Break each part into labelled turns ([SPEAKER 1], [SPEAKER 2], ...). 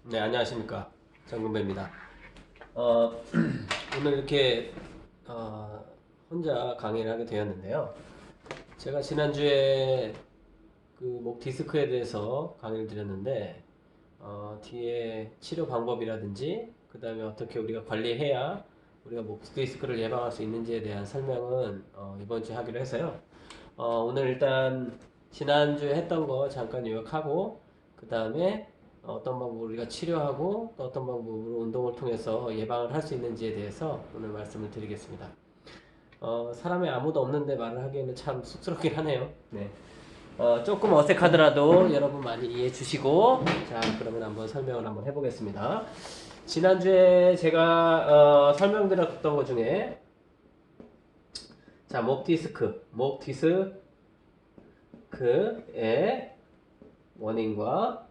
[SPEAKER 1] 네, 안녕하십니까. 장군배입니다. 어, 오늘 이렇게 어, 혼자 강의를 하게 되었는데요. 제가 지난주에 그 목 디스크에 대해서 강의를 드렸는데 뒤에 치료 방법이라든지 그 다음에 어떻게 우리가 관리해야 우리가 목 디스크를 예방할 수 있는지에 대한 설명은 이번 주에 하기로 해서요. 오늘 일단 지난주에 했던 거 잠깐 요약하고 그 다음에 어떤 방법으로 우리가 치료하고 또 어떤 방법으로 운동을 통해서 예방을 할 수 있는지에 대해서 오늘 말씀을 드리겠습니다. 사람이 아무도 없는데 말을 하기에는 참 쑥스럽긴 하네요. 네. 조금 어색하더라도 여러분 많이 이해해 주시고, 자, 그러면 한번 설명을 한번 해보겠습니다. 지난주에 제가 설명드렸던 것 중에, 자, 목 디스크의 원인과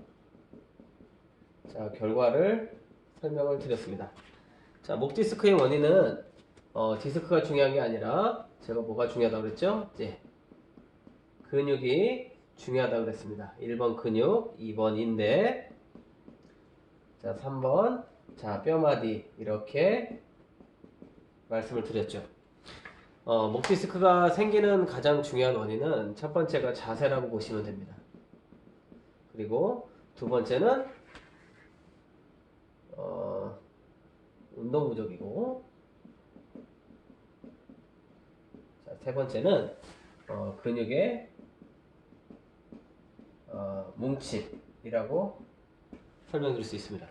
[SPEAKER 1] 자, 결과를 설명을 드렸습니다. 자, 목 디스크의 원인은 디스크가 중요한 게 아니라 제가 뭐가 중요하다고 그랬죠? 이제 근육이 중요하다고 그랬습니다. 1번 근육, 2번 인대, 자, 3번 자, 뼈마디 이렇게 말씀을 드렸죠. 목 디스크가 생기는 가장 중요한 원인은 첫 번째가 자세라고 보시면 됩니다. 그리고 두 번째는 운동 부족이고, 자, 세 번째는 근육의 뭉침이라고 설명드릴 수 있습니다.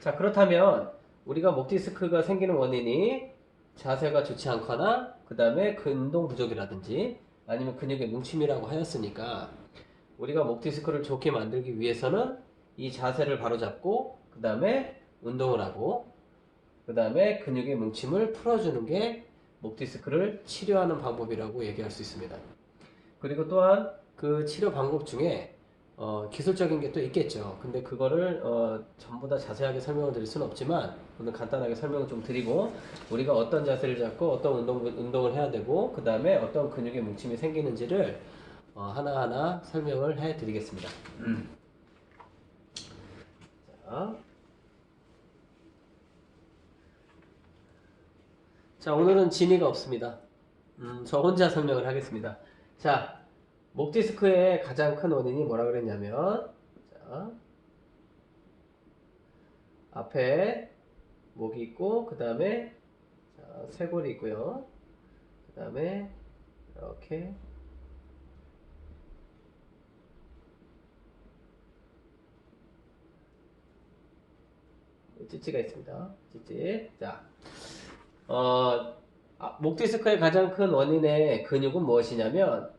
[SPEAKER 1] 자, 그렇다면 우리가 목 디스크가 생기는 원인이 자세가 좋지 않거나 그 다음에 근동 부족이라든지 아니면 근육의 뭉침이라고 하였으니까 우리가 목 디스크를 좋게 만들기 위해서는 이 자세를 바로잡고 그 다음에 운동을 하고 그 다음에 근육의 뭉침을 풀어주는 게 목 디스크를 치료하는 방법이라고 얘기할 수 있습니다. 그리고 또한 그 치료 방법 중에 기술적인 게 또 있겠죠. 근데 그거를 전부 다 자세하게 설명을 드릴 수는 없지만 오늘 간단하게 설명을 좀 드리고 우리가 어떤 자세를 잡고 어떤 운동을 해야 되고 그 다음에 어떤 근육의 뭉침이 생기는지를 하나하나 설명을 해 드리겠습니다. 자, 자, 오늘은 진이가 없습니다. 저 혼자 설명을 하겠습니다. 자, 목 디스크의 가장 큰 원인이 뭐라 그랬냐면, 자, 앞에 목이 있고, 그 다음에 쇄골이 있고요. 그 다음에 이렇게 찌찌가 있습니다. 찌찌. 자, 목 디스크의 가장 큰 원인의 근육은 무엇이냐면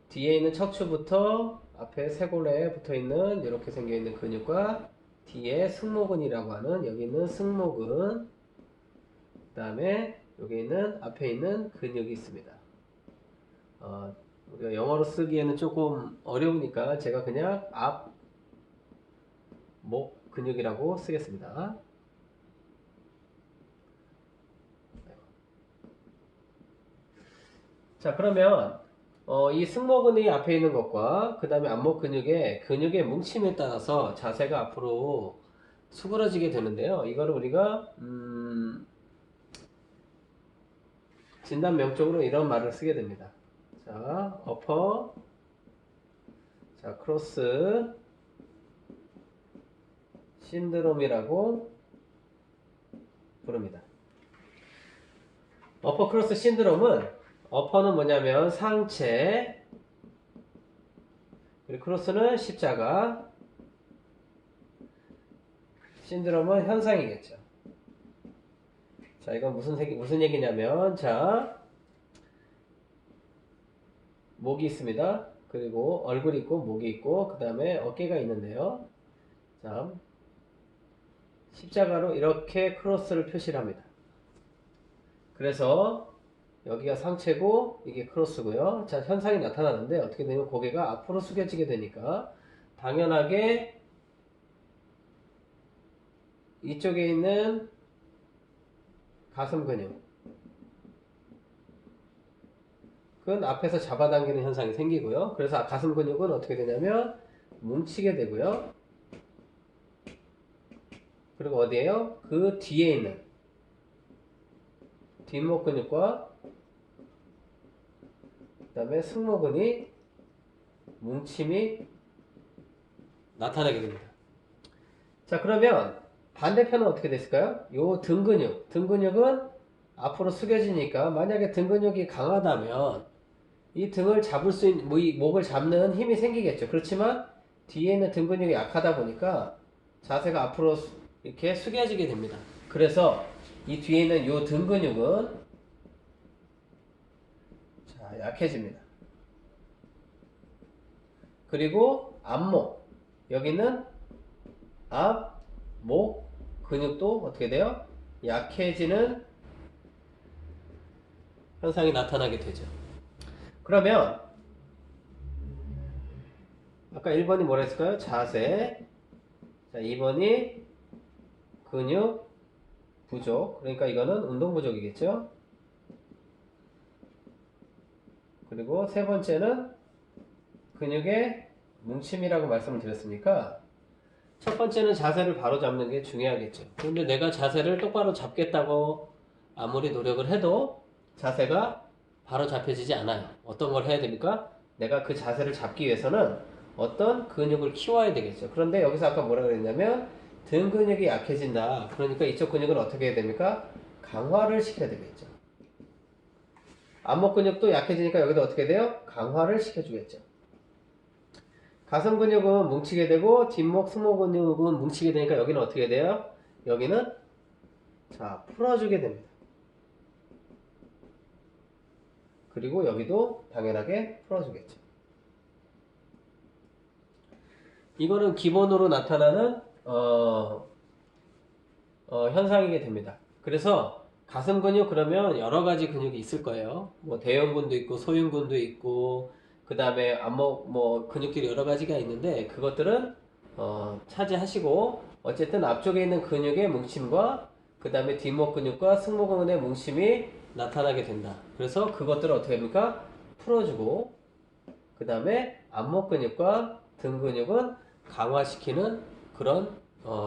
[SPEAKER 1] 뒤에 있는 척추부터 앞에 쇄골에 붙어 있는 이렇게 생겨 있는 근육과 뒤에 승모근이라고 하는 여기 있는 승모근, 그 다음에 여기 있는 앞에 있는 근육이 있습니다. 우리가 영어로 쓰기에는 조금 어려우니까 제가 그냥 앞 목 근육이라고 쓰겠습니다. 자, 그러면 이 승모근이 앞에 있는 것과 그 다음에 앞목 근육의 뭉침에 따라서 자세가 앞으로 수그러지게 되는데요. 이거를 우리가 진단 명적으로 이런 말을 쓰게 됩니다. 자, 어퍼, 자, 크로스 신드롬이라고 부릅니다. 어퍼 크로스 신드롬은 어퍼는 뭐냐면 상체, 그리고 크로스는 십자가, 신드롬은 현상이겠죠. 자, 이건 무슨 얘기냐면, 자, 목이 있습니다. 그리고 얼굴이 있고, 목이 있고, 그 다음에 어깨가 있는데요. 자, 십자가로 이렇게 크로스를 표시를 합니다. 그래서 여기가 상체고, 이게 크로스고요. 자, 현상이 나타나는데, 어떻게 되냐면 고개가 앞으로 숙여지게 되니까, 당연하게 이쪽에 있는 가슴 근육은 앞에서 잡아당기는 현상이 생기고요. 그래서 가슴 근육은 어떻게 되냐면 뭉치게 되고요. 그리고 어디에요? 그 뒤에 있는 뒷목 근육과 그 다음에 승모근이 뭉침이 나타나게 됩니다. 자, 그러면 반대편은 어떻게 됐을까요? 요 등 근육, 등 근육은 앞으로 숙여지니까 만약에 등 근육이 강하다면 이 등을 잡을 수 있는, 이 목을 잡는 힘이 생기겠죠. 그렇지만 뒤에 있는 등 근육이 약하다 보니까 자세가 앞으로 이렇게 숙여지게 됩니다. 그래서 이 뒤에 있는 요 등 근육은 자, 약해집니다. 그리고 앞목, 여기는 앞, 목 근육도 어떻게 돼요? 약해지는 현상이 나타나게 되죠. 그러면 아까 1번이 뭐라 했을까요? 자세. 자, 2번이 근육 부족. 그러니까 이거는 운동 부족이겠죠? 그리고 세 번째는 근육의 뭉침이라고 말씀을 드렸으니까 첫 번째는 자세를 바로 잡는 게 중요하겠죠. 그런데 내가 자세를 똑바로 잡겠다고 아무리 노력을 해도 자세가 바로 잡혀지지 않아요. 어떤 걸 해야 됩니까? 내가 그 자세를 잡기 위해서는 어떤 근육을 키워야 되겠죠. 그런데 여기서 아까 뭐라 그랬냐면 등 근육이 약해진다. 그러니까 이쪽 근육을 어떻게 해야 됩니까? 강화를 시켜야 되겠죠. 앞목 근육도 약해지니까 여기도 어떻게 돼요? 강화를 시켜주겠죠. 가슴 근육은 뭉치게 되고 뒷목, 승모 근육은 뭉치게 되니까 여기는 어떻게 돼요? 여기는 자 풀어주게 됩니다. 그리고 여기도 당연하게 풀어주겠죠. 이거는 기본으로 나타나는 현상이게 됩니다. 그래서 가슴 근육 그러면 여러 가지 근육이 있을 거예요. 뭐 대형근도 있고 소흉근도 있고 그 다음에 안목 뭐 근육들이 여러 가지가 있는데 그것들은 차지하시고 어쨌든 앞쪽에 있는 근육의 뭉침과 그 다음에 뒷목 근육과 승모근의 뭉침이 나타나게 된다. 그래서 그것들을 어떻게 합니까? 풀어주고 그 다음에 앞목 근육과 등 근육은 강화시키는 그런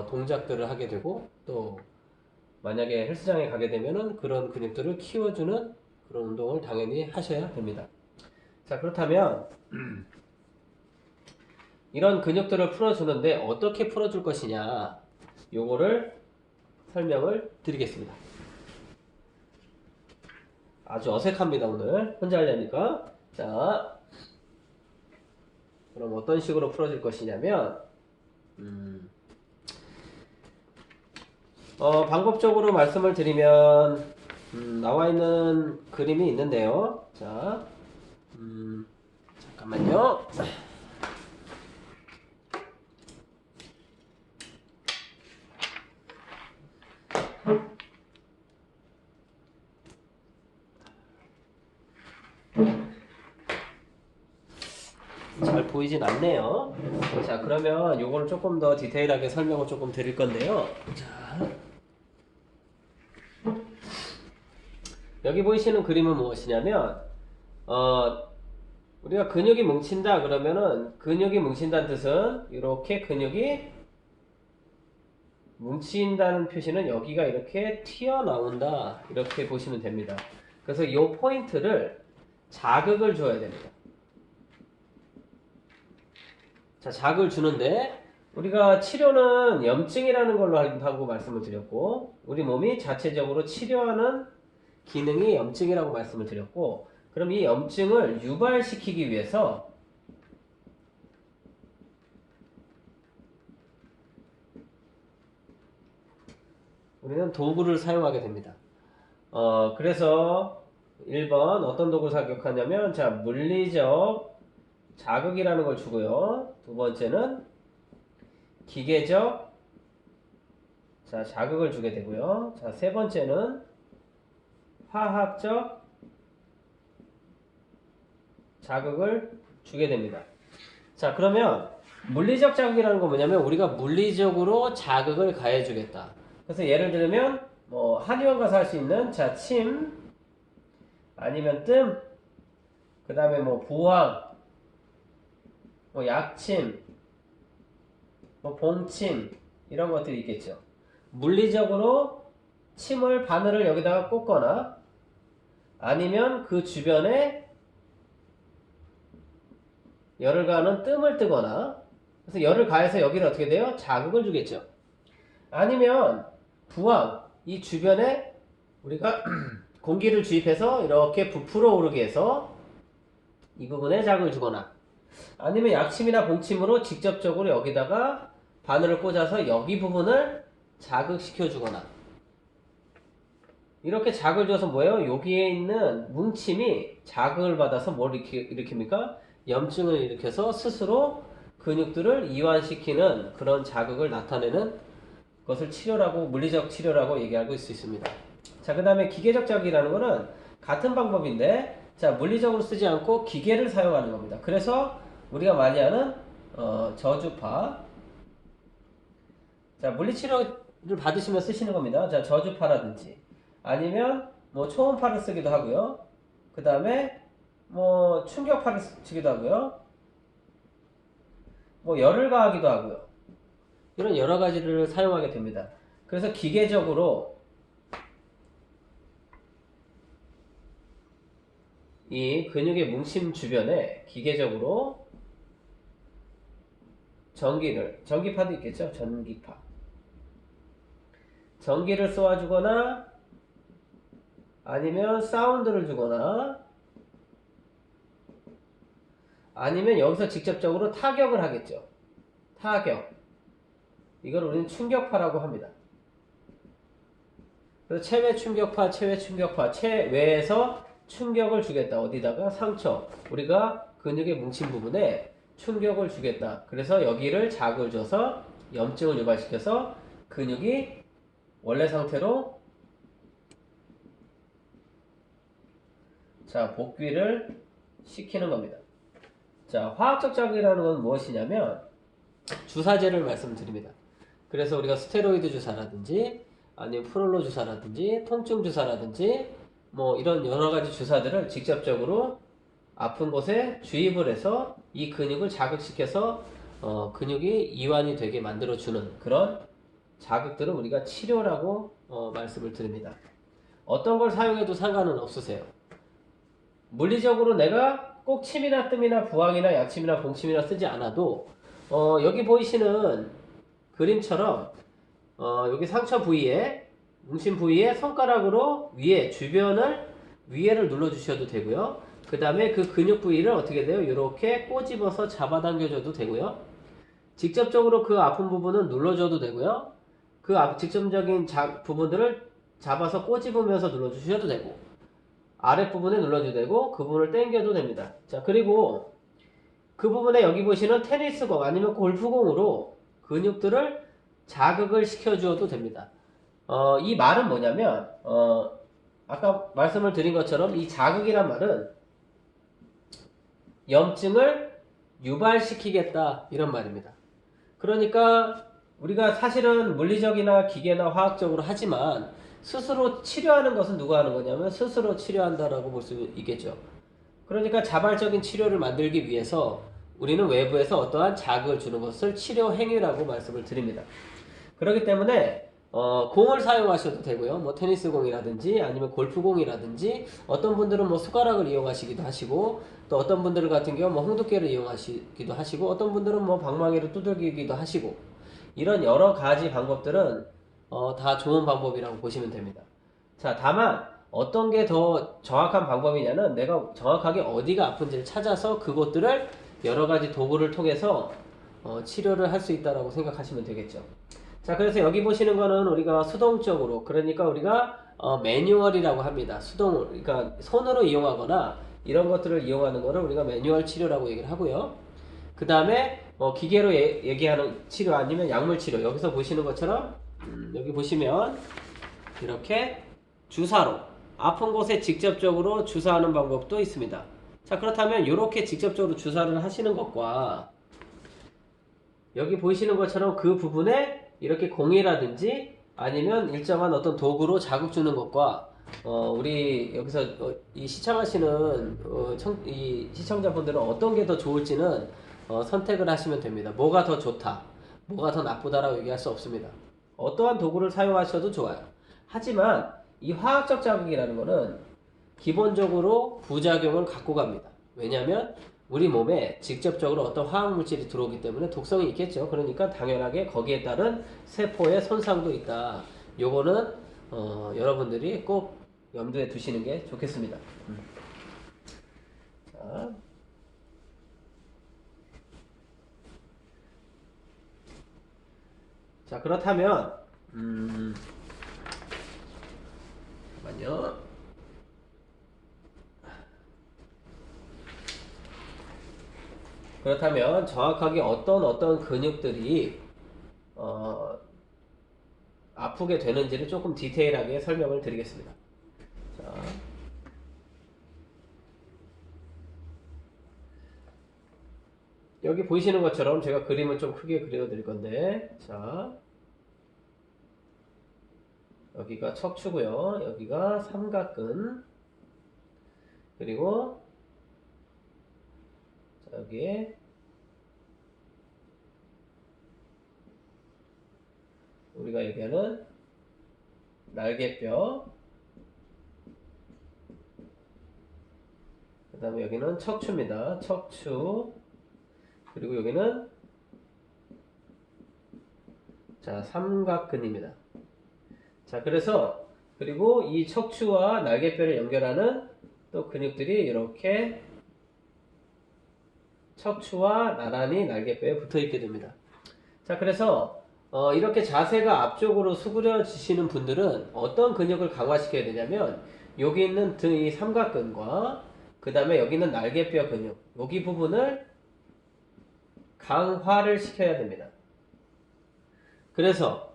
[SPEAKER 1] 동작들을 하게 되고 또 만약에 헬스장에 가게 되면은 그런 근육들을 키워주는 그런 운동을 당연히 하셔야 됩니다. 자, 그렇다면 이런 근육들을 풀어주는데 어떻게 풀어줄 것이냐 요거를 설명을 드리겠습니다. 아주 어색합니다. 오늘 혼자 하려니까. 자, 그럼 어떤 식으로 풀어줄 것이냐면 방법적으로 말씀을 드리면 나와 있는 그림이 있는데요. 자, 잠깐만요. 잘 보이진 않네요. 자, 그러면 요거를 조금 더 디테일하게 설명을 조금 드릴 건데요. 자, 여기 보이시는 그림은 무엇이냐면 우리가 근육이 뭉친다 그러면은 근육이 뭉친다는 뜻은 이렇게 근육이 뭉친다는 표시는 여기가 이렇게 튀어나온다 이렇게 보시면 됩니다. 그래서 이 포인트를 자극을 줘야 됩니다. 자, 자극을 주는데 우리가 치료는 염증이라는 걸로 하고 말씀을 드렸고 우리 몸이 자체적으로 치료하는 기능이 염증이라고 말씀을 드렸고 그럼 이 염증을 유발시키기 위해서 우리는 도구를 사용하게 됩니다. 그래서 1번 어떤 도구를 사용하냐면 자, 물리적 자극이라는 걸 주고요. 두 번째는 기계적 자, 자극을 주게 되고요. 자, 세 번째는 화학적 자극을 주게 됩니다. 자, 그러면 물리적 자극이라는 건 뭐냐면 우리가 물리적으로 자극을 가해주겠다. 그래서 예를 들면 뭐 한의원 가서 할 수 있는 자, 침 아니면 뜸 그 다음에 뭐 부항 뭐 약침 뭐 봉침 이런 것들이 있겠죠. 물리적으로 침을 바늘을 여기다가 꽂거나 아니면 그 주변에 열을 가하는 뜸을 뜨거나 그래서 열을 가해서 여기를 어떻게 돼요? 자극을 주겠죠. 아니면 부항, 이 주변에 우리가 공기를 주입해서 이렇게 부풀어 오르게 해서 이 부분에 자극을 주거나 아니면 약침이나 봉침으로 직접적으로 여기다가 바늘을 꽂아서 여기 부분을 자극시켜 주거나 이렇게 자극을 줘서 뭐예요? 여기에 있는 뭉침이 자극을 받아서 뭘 일으킵니까? 염증을 일으켜서 스스로 근육들을 이완시키는 그런 자극을 나타내는 것을 치료라고, 물리적 치료라고 얘기하고 있을 수 있습니다. 자, 그 다음에 기계적 자극이라는 거는 같은 방법인데, 자, 물리적으로 쓰지 않고 기계를 사용하는 겁니다. 그래서 우리가 많이 하는 저주파. 자, 물리치료를 받으시면 쓰시는 겁니다. 자, 저주파라든지 아니면 뭐 초음파를 쓰기도 하고요. 그 다음에 뭐 충격파를 쓰기도 하고요. 뭐 열을 가하기도 하고요. 이런 여러 가지를 사용하게 됩니다. 그래서 기계적으로 이 근육의 뭉침 주변에 기계적으로 전기파도 있겠죠? 전기를 쏘아주거나 아니면 사운드를 주거나 아니면 여기서 직접적으로 타격을 하겠죠. 타격. 이걸 우리는 충격파라고 합니다. 그래서 체외 충격파, 체외에서 충격을 주겠다. 어디다가? 상처. 우리가 근육의 뭉친 부분에 충격을 주겠다. 그래서 여기를 자극을 줘서 염증을 유발시켜서 근육이 원래 상태로 자, 복귀를 시키는 겁니다. 자, 화학적 자극이라는 건 무엇이냐면 주사제를 말씀드립니다. 그래서 우리가 스테로이드 주사라든지 아니면 프롤로 주사라든지 통증 주사라든지 뭐 이런 여러 가지 주사들을 직접적으로 아픈 곳에 주입을 해서 이 근육을 자극시켜서 근육이 이완이 되게 만들어주는 그런 자극들을 우리가 치료라고 말씀을 드립니다. 어떤 걸 사용해도 상관은 없으세요. 물리적으로 내가 꼭 침이나 뜸이나 부항이나 약침이나 봉침이나 쓰지 않아도 여기 보이시는 그림처럼 여기 상처 부위에 뭉친 부위에 손가락으로 위에 주변을 위에를 눌러주셔도 되고요. 그 다음에 그 근육 부위를 어떻게 돼요? 이렇게 꼬집어서 잡아당겨줘도 되고요. 직접적으로 그 아픈 부분은 눌러줘도 되고요. 그 직접적인 부분들을 잡아서 꼬집으면서 눌러주셔도 되고 아랫부분에 눌러줘도 되고 그 부분을 당겨도 됩니다. 자, 그리고 그 부분에 여기 보시는 테니스공 아니면 골프공으로 근육들을 자극을 시켜주어도 됩니다. 이 말은 뭐냐면 아까 말씀을 드린 것처럼 이 자극이란 말은 염증을 유발시키겠다 이런 말입니다. 그러니까 우리가 사실은 물리적이나 기계나 화학적으로 하지만 스스로 치료하는 것은 누가 하는 거냐면 스스로 치료한다라고 볼 수 있겠죠. 그러니까 자발적인 치료를 만들기 위해서 우리는 외부에서 어떠한 자극을 주는 것을 치료 행위라고 말씀을 드립니다. 그렇기 때문에 공을 사용하셔도 되고요. 뭐 테니스 공이라든지 아니면 골프 공이라든지 어떤 분들은 뭐 숟가락을 이용하시기도 하시고 또 어떤 분들 같은 경우 뭐 홍두깨를 이용하시기도 하시고 어떤 분들은 뭐 방망이를 두들기기도 하시고 이런 여러 가지 방법들은 다 좋은 방법이라고 보시면 됩니다. 자, 다만 어떤 게 더 정확한 방법이냐는 내가 정확하게 어디가 아픈지를 찾아서 그것들을 여러 가지 도구를 통해서 치료를 할 수 있다라고 생각하시면 되겠죠. 자, 그래서 여기 보시는 거는 우리가 수동적으로, 그러니까 우리가 매뉴얼이라고 합니다. 그러니까 손으로 이용하거나 이런 것들을 이용하는 거를 우리가 매뉴얼 치료라고 얘기를 하고요. 그 다음에 기계로 얘기하는 치료 아니면 약물 치료. 여기서 보시는 것처럼 여기 보시면 이렇게 주사로 아픈 곳에 직접적으로 주사하는 방법도 있습니다. 자, 그렇다면 이렇게 직접적으로 주사를 하시는 것과 여기 보이시는 것처럼 그 부분에 이렇게 공이라든지 아니면 일정한 어떤 도구로 자극 주는 것과 우리 여기서 이 시청하시는 이 시청자분들은 어떤 게 더 좋을지는 선택을 하시면 됩니다. 뭐가 더 좋다, 뭐가 더 나쁘다라고 얘기할 수 없습니다. 어떠한 도구를 사용하셔도 좋아요. 하지만 이 화학적 자극이라는 거는 기본적으로 부작용을 갖고 갑니다. 왜냐하면 우리 몸에 직접적으로 어떤 화학물질이 들어오기 때문에 독성이 있겠죠. 그러니까 당연하게 거기에 따른 세포의 손상도 있다. 요거는 여러분들이 꼭 염두에 두시는 게 좋겠습니다. 자, 그렇다면 잠깐만요. 그렇다면 정확하게 어떤 근육들이 아프게 되는지를 조금 디테일하게 설명을 드리겠습니다. 자, 여기 보이시는 것처럼 제가 그림을 좀 크게 그려 드릴 건데, 자, 여기가 척추고요. 여기가 삼각근. 그리고 자, 여기에 우리가 얘기하는 날개뼈. 그 다음에 여기는 척추입니다. 척추. 그리고 여기는 자, 삼각근입니다. 자, 그래서 그리고 이 척추와 날개뼈를 연결하는 또 근육들이 이렇게 척추와 나란히 날개뼈에 붙어 있게 됩니다. 자, 그래서 이렇게 자세가 앞쪽으로 수그려지시는 분들은 어떤 근육을 강화시켜야 되냐면 여기 있는 이 삼각근과 그 다음에 여기 있는 날개뼈 근육, 여기 부분을 강화를 시켜야 됩니다. 그래서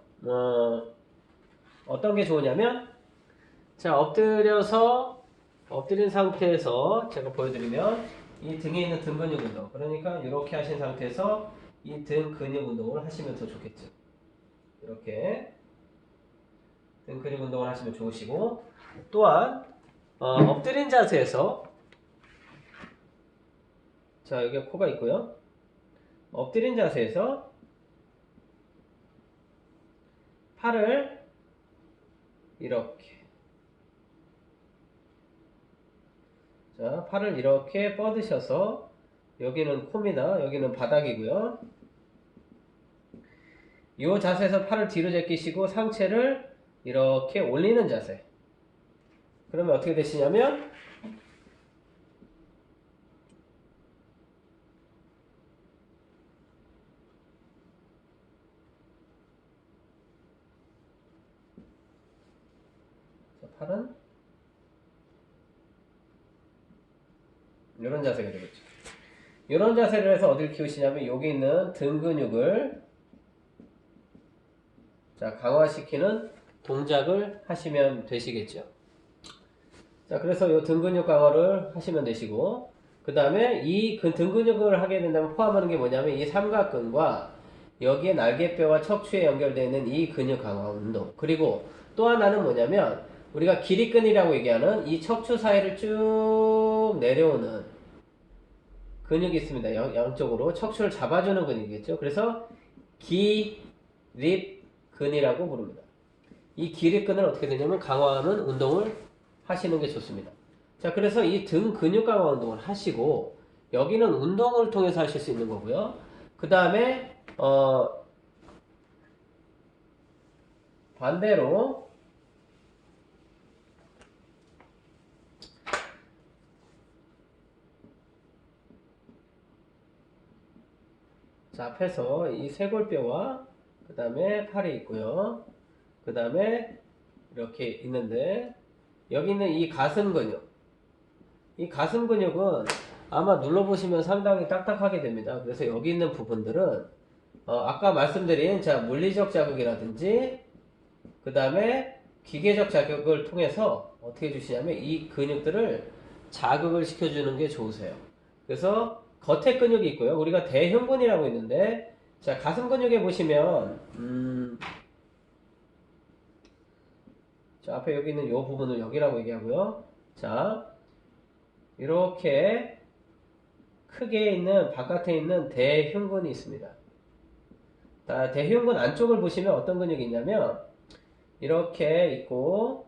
[SPEAKER 1] 어떤 게 좋으냐면, 자, 엎드린 상태에서 제가 보여드리면 이 등에 있는 등 근육 운동, 그러니까 이렇게 하신 상태에서 이 등 근육 운동을 하시면 더 좋겠죠. 이렇게 등 근육 운동을 하시면 좋으시고, 또한 엎드린 자세에서, 자, 여기 코가 있고요. 엎드린 자세에서 팔을 이렇게, 자, 팔을 이렇게 뻗으셔서 여기는 코입니다. 여기는 바닥이고요. 이 자세에서 팔을 뒤로 제끼시고 상체를 이렇게 올리는 자세. 그러면 어떻게 되시냐면 자, 팔은 이런 자세가 되겠죠. 이런 자세를 해서 어디를 키우시냐면 여기 있는 등 근육을 자, 강화시키는 동작을 하시면 되시겠죠. 자, 그래서 이 등 근육 강화를 하시면 되시고, 그 다음에 이 등 근육을 하게 된다면 포함하는 게 뭐냐면 이 삼각근과 여기에 날개뼈와 척추에 연결되어 있는 이 근육 강화 운동, 그리고 또 하나는 뭐냐면 우리가 기립근이라고 얘기하는 이 척추 사이를 쭉 내려오는 근육이 있습니다. 양쪽으로 척추를 잡아주는 근육이겠죠. 그래서 기립근이라고 부릅니다. 이 기립근을 어떻게 되냐면 강화하는 운동을 하시는 게 좋습니다. 자, 그래서 이 등 근육 강화 운동을 하시고 여기는 운동을 통해서 하실 수 있는 거고요. 그 다음에 반대로 자, 앞에서 이 쇄골뼈와 그 다음에 팔이 있고요. 그 다음에 이렇게 있는데 여기 있는 이 가슴 근육, 이 가슴 근육은 아마 눌러보시면 상당히 딱딱하게 됩니다. 그래서 여기 있는 부분들은 아까 말씀드린 자, 물리적 자극이라든지 그 다음에 기계적 자극을 통해서 어떻게 해주시냐면 이 근육들을 자극을 시켜주는 게 좋으세요. 그래서 겉에 근육이 있고요. 우리가 대흉근이라고 있는데, 자, 가슴 근육에 보시면 자, 앞에 여기 있는 이 부분을 여기라고 얘기하고요. 자, 이렇게 크게 있는 바깥에 있는 대흉근이 있습니다. 대흉근 안쪽을 보시면 어떤 근육이 있냐면 이렇게 있고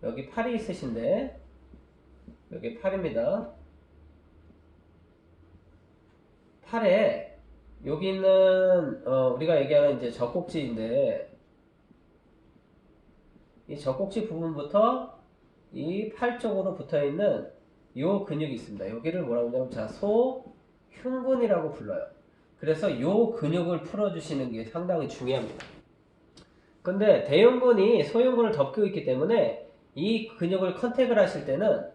[SPEAKER 1] 여기 팔이 있으신데 여기 팔입니다. 팔에 여기 있는 우리가 얘기하는 이제 젖꼭지인데 이 젖꼭지 부분부터 이 팔 쪽으로 붙어 있는 요 근육이 있습니다. 여기를 뭐라고 하냐면 자 소흉근이라고 불러요. 그래서 요 근육을 풀어주시는 게 상당히 중요합니다. 근데 대흉근이 소흉근을 덮고 있기 때문에 이 근육을 컨택을 하실 때는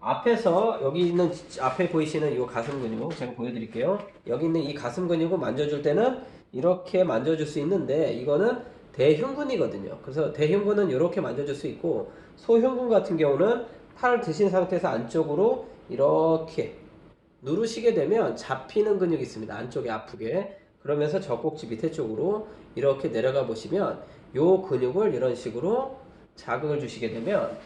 [SPEAKER 1] 앞에서 여기 있는 앞에 보이시는 이 가슴 근육 제가 보여드릴게요. 여기 있는 이 가슴 근육을 만져줄 때는 이렇게 만져줄 수 있는데 이거는 대흉근이거든요. 그래서 대흉근은 이렇게 만져줄 수 있고 소흉근 같은 경우는 팔을 드신 상태에서 안쪽으로 이렇게 누르시게 되면 잡히는 근육이 있습니다. 안쪽에 아프게. 그러면서 젖꼭지 밑에 쪽으로 이렇게 내려가 보시면 요 근육을 이런 식으로 자극을 주시게 되면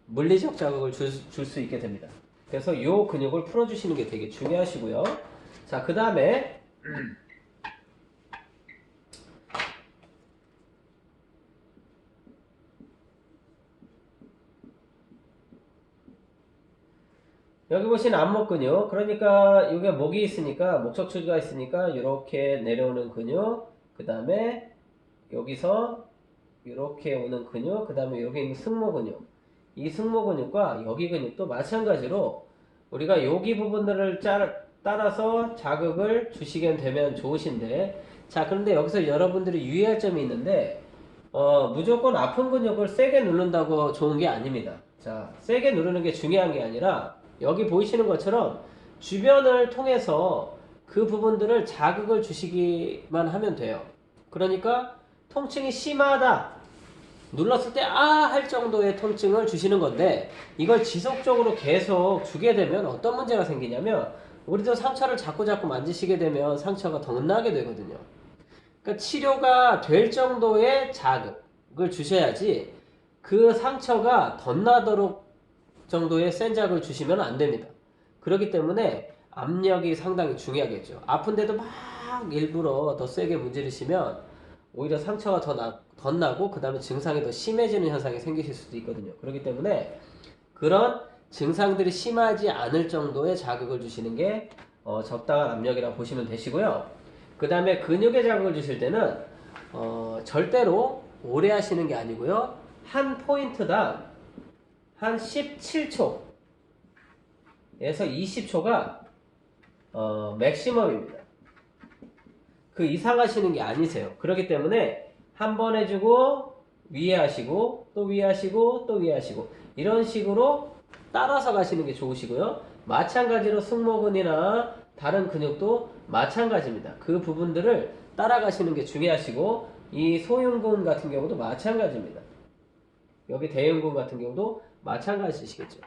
[SPEAKER 1] 물리적 자극을 줄 수 있게 됩니다. 그래서 이 근육을 풀어주시는 게 되게 중요하시고요. 자, 그 다음에 여기 보시는 안목 근육, 그러니까 여기가 목이 있으니까 목척추가 있으니까 이렇게 내려오는 근육, 그 다음에 여기서 이렇게 오는 근육, 그 다음에 여기 있는 승모 근육, 이 승모 근육과 여기 근육도 마찬가지로 우리가 여기 부분들을 따라서 자극을 주시게 되면 좋으신데, 자, 그런데 여기서 여러분들이 유의할 점이 있는데 무조건 아픈 근육을 세게 누른다고 좋은 게 아닙니다. 자, 세게 누르는 게 중요한 게 아니라 여기 보이시는 것처럼 주변을 통해서 그 부분들을 자극을 주시기만 하면 돼요. 그러니까 통증이 심하다 눌렀을 때 아 할 정도의 통증을 주시는 건데 이걸 지속적으로 계속 주게 되면 어떤 문제가 생기냐면 우리도 상처를 자꾸 만지시게 되면 상처가 더 나게 되거든요. 그러니까 치료가 될 정도의 자극을 주셔야지 그 상처가 덧나도록 정도의 센 자극을 주시면 안 됩니다. 그렇기 때문에 압력이 상당히 중요하겠죠. 아픈데도 막 일부러 더 세게 문지르시면 오히려 상처가 더 나고 그 다음에 증상이 더 심해지는 현상이 생기실 수도 있거든요. 그렇기 때문에 그런 증상들이 심하지 않을 정도의 자극을 주시는 게 적당한 압력이라고 보시면 되시고요. 그 다음에 근육에 자극을 주실 때는 절대로 오래 하시는 게 아니고요. 한 포인트당 한 17초에서 20초가 맥시멈입니다. 그 이상 하시는 게 아니세요. 그렇기 때문에 한 번 해주고 위에 하시고 또 위에 하시고 또 위에 하시고 이런 식으로 따라서 가시는 게 좋으시고요. 마찬가지로 승모근이나 다른 근육도 마찬가지입니다. 그 부분들을 따라가시는 게 중요하시고 이 소흉근 같은 경우도 마찬가지입니다. 여기 대흉근 같은 경우도 마찬가지시겠죠.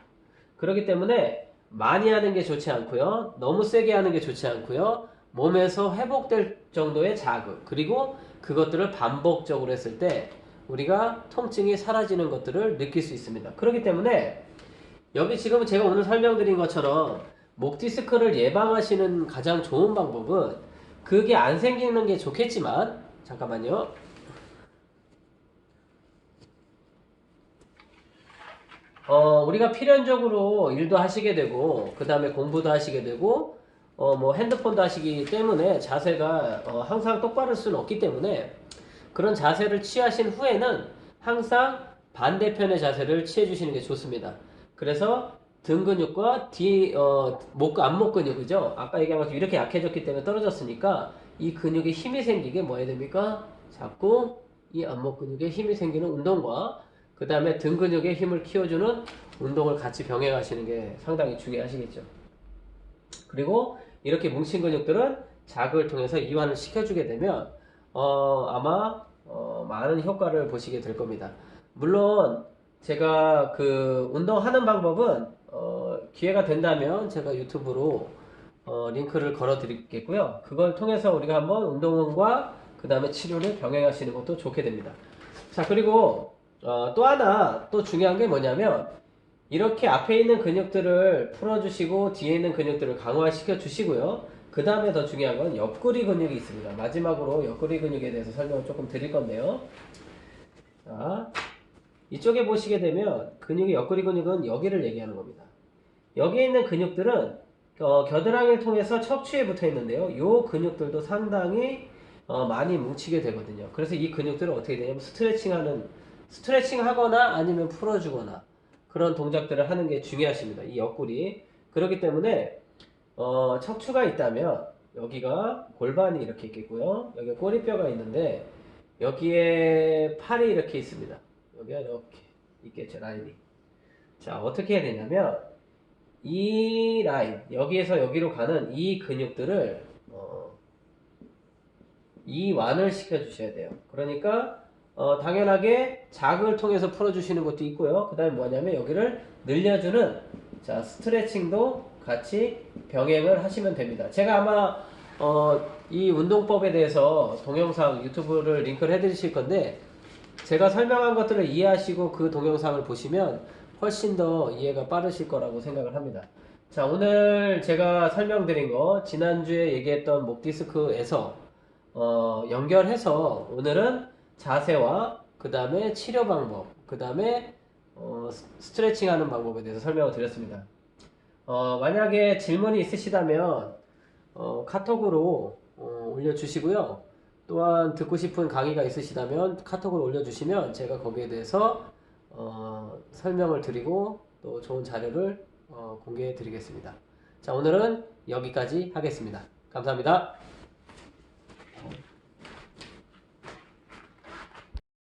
[SPEAKER 1] 그렇기 때문에 많이 하는 게 좋지 않고요. 너무 세게 하는 게 좋지 않고요. 몸에서 회복될 정도의 자극 그리고 그것들을 반복적으로 했을 때 우리가 통증이 사라지는 것들을 느낄 수 있습니다. 그렇기 때문에 여기 지금 제가 오늘 설명드린 것처럼 목 디스크를 예방하시는 가장 좋은 방법은 그게 안 생기는 게 좋겠지만 잠깐만요. 우리가 필연적으로 일도 하시게 되고 그 다음에 공부도 하시게 되고 뭐 핸드폰도 하시기 때문에 자세가 항상 똑바를 수는 없기 때문에 그런 자세를 취하신 후에는 항상 반대편의 자세를 취해 주시는 게 좋습니다. 그래서 등 근육과 안목 근육이죠. 아까 얘기한 것처럼 이렇게 약해졌기 때문에 떨어졌으니까 이 근육에 힘이 생기게 뭐 해야 됩니까? 자꾸 이 안목 근육에 힘이 생기는 운동과 그 다음에 등 근육에 힘을 키워주는 운동을 같이 병행하시는 게 상당히 중요하시겠죠. 그리고 이렇게 뭉친 근육들은 자극을 통해서 이완을 시켜주게 되면 아마 많은 효과를 보시게 될 겁니다. 물론 제가 그 운동하는 방법은 기회가 된다면 제가 유튜브로 링크를 걸어 드리겠고요. 그걸 통해서 우리가 한번 운동과 그 다음에 치료를 병행하시는 것도 좋게 됩니다. 자, 그리고 또 하나 또 중요한 게 뭐냐면 이렇게 앞에 있는 근육들을 풀어주시고 뒤에 있는 근육들을 강화시켜 주시고요. 그 다음에 더 중요한 건 옆구리 근육이 있습니다. 마지막으로 옆구리 근육에 대해서 설명을 조금 드릴 건데요. 자, 이쪽에 보시게 되면 근육이 옆구리 근육은 여기를 얘기하는 겁니다. 여기에 있는 근육들은 겨드랑이를 통해서 척추에 붙어 있는데요. 이 근육들도 상당히 많이 뭉치게 되거든요. 그래서 이 근육들은 어떻게 되냐면 스트레칭 하거나 아니면 풀어주거나 그런 동작들을 하는 게 중요하십니다. 이 옆구리. 그렇기 때문에 척추가 있다면 여기가 골반이 이렇게 있겠고요. 여기 꼬리뼈가 있는데 여기에 팔이 이렇게 있습니다. 여기가 이렇게 있겠죠, 라인이. 자, 어떻게 해야 되냐면 이 라인, 여기에서 여기로 가는 이 근육들을 이완을 시켜주셔야 돼요. 그러니까 당연하게 자극을 통해서 풀어주시는 것도 있고요. 그 다음에 뭐냐면 여기를 늘려주는 자 스트레칭도 같이 병행을 하시면 됩니다. 제가 아마 이 운동법에 대해서 동영상 유튜브를 링크를 해드리실 건데 제가 설명한 것들을 이해하시고 그 동영상을 보시면 훨씬 더 이해가 빠르실 거라고 생각을 합니다. 자, 오늘 제가 설명드린 거 지난주에 얘기했던 목 디스크에서 연결해서 오늘은 자세와 그 다음에 치료 방법, 그 다음에 스트레칭 하는 방법에 대해서 설명을 드렸습니다. 만약에 질문이 있으시다면 카톡으로 올려주시고요. 또한 듣고 싶은 강의가 있으시다면 카톡으로 올려주시면 제가 거기에 대해서 설명을 드리고 또 좋은 자료를 공개해 드리겠습니다. 자, 오늘은 여기까지 하겠습니다. 감사합니다.